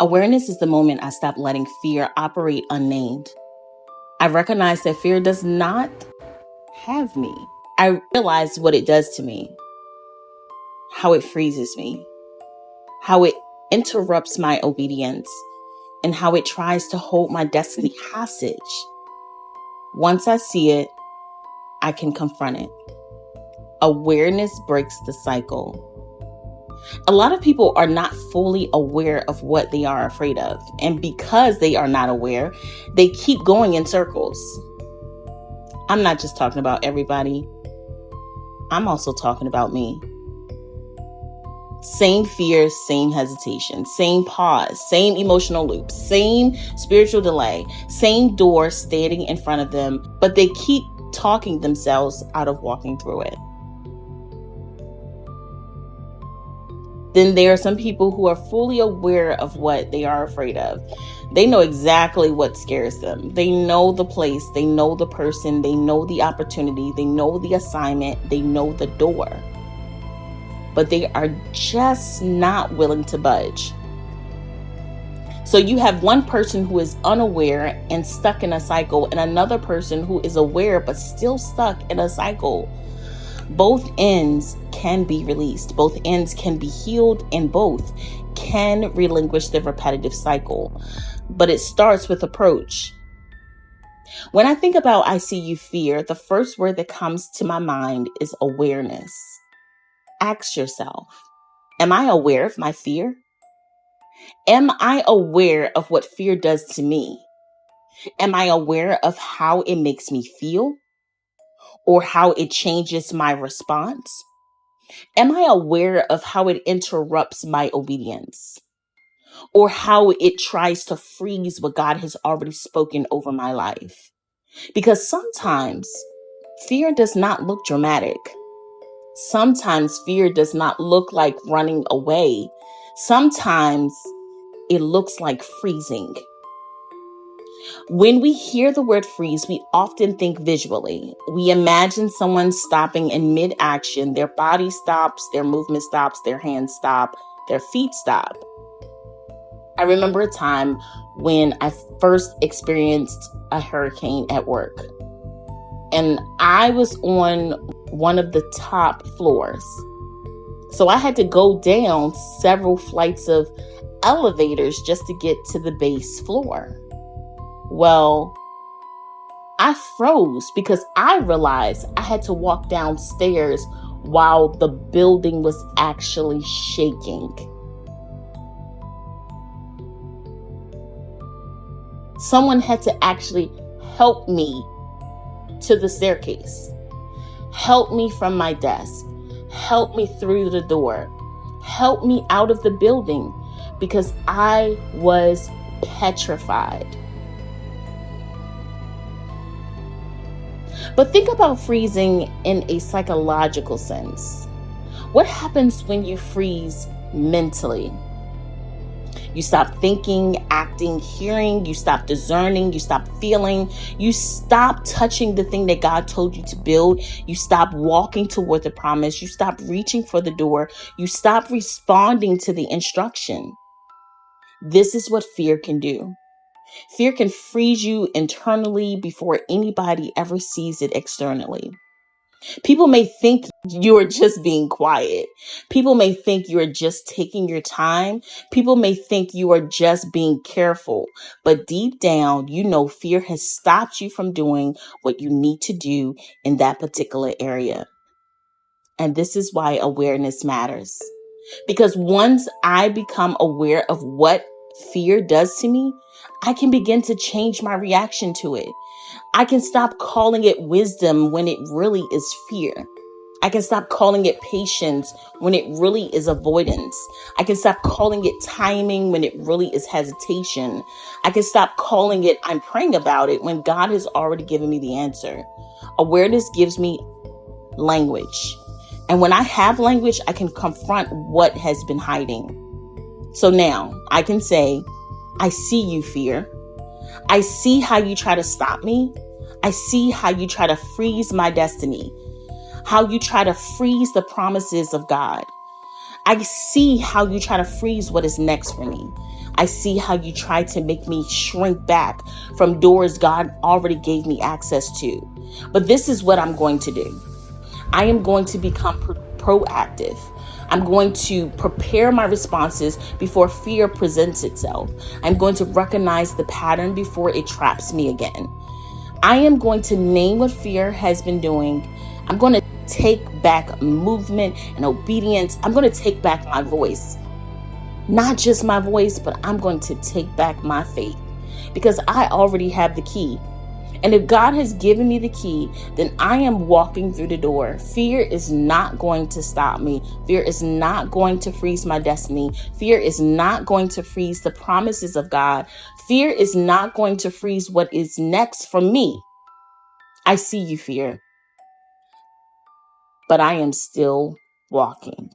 Awareness is the moment I stop letting fear operate unnamed. I recognize that fear does not have me. I realize what it does to me, how it freezes me, how it interrupts my obedience, and how it tries to hold my destiny hostage. Once I see it, I can confront it. Awareness breaks the cycle. A lot of people are not fully aware of what they are afraid of. And because they are not aware, they keep going in circles. I'm not just talking about everybody. I'm also talking about me. Same fear, same hesitation, same pause, same emotional loop, same spiritual delay, same door standing in front of them, but they keep talking themselves out of walking through it. Then there are some people who are fully aware of what they are afraid of. They know exactly what scares them. They know the place, they know the person, they know the opportunity, they know the assignment, they know the door. But they are just not willing to budge. So you have one person who is unaware and stuck in a cycle, and another person who is aware but still stuck in a cycle. Both ends can be released. Both ends can be healed, and both can relinquish the repetitive cycle. But it starts with approach. When I think about ISeeYouFear, the first word that comes to my mind is awareness. Ask yourself, am I aware of my fear? Am I aware of what fear does to me? Am I aware of how it makes me feel? Or how it changes my response? Am I aware of how it interrupts my obedience? Or how it tries to freeze what God has already spoken over my life? Because sometimes fear does not look dramatic. Sometimes fear does not look like running away. Sometimes it looks like freezing. When we hear the word freeze, we often think visually. We imagine someone stopping in mid-action. Their body stops, their movement stops, their hands stop, their feet stop. I remember a time when I first experienced a hurricane at work. And I was on one of the top floors. So I had to go down several flights of elevators just to get to the base floor. Well, I froze because I realized I had to walk downstairs while the building was actually shaking. Someone had to actually help me to the staircase, help me from my desk, help me through the door, help me out of the building because I was petrified. But think about freezing in a psychological sense. What happens when you freeze mentally? You stop thinking, acting, hearing, you stop discerning, you stop feeling, you stop touching the thing that God told you to build, you stop walking toward the promise, you stop reaching for the door, you stop responding to the instruction. This is what fear can do. Fear can freeze you internally before anybody ever sees it externally. People may think you are just being quiet. People may think you are just taking your time. People may think you are just being careful. But deep down, you know fear has stopped you from doing what you need to do in that particular area. And this is why awareness matters. Because once I become aware of what fear does to me, I can begin to change my reaction to it. I can stop calling it wisdom when it really is fear. I can stop calling it patience when it really is avoidance. I can stop calling it timing when it really is hesitation. I can stop calling it I'm praying about it when God has already given me the answer. Awareness gives me language. And when I have language, I can confront what has been hiding. So now I can say, I see you, fear. I see how you try to stop me. I see how you try to freeze my destiny, how you try to freeze the promises of God. I see how you try to freeze what is next for me. I see how you try to make me shrink back from doors God already gave me access to. But this is what I'm going to do. I am going to become proactive. I'm going to prepare my responses before fear presents itself. I'm going to recognize the pattern before it traps me again. I am going to name what fear has been doing. I'm going to take back movement and obedience. I'm going to take back my voice. Not just my voice, but I'm going to take back my faith because I already have the key. And if God has given me the key, then I am walking through the door. Fear is not going to stop me. Fear is not going to freeze my destiny. Fear is not going to freeze the promises of God. Fear is not going to freeze what is next for me. I see you, fear, but I am still walking.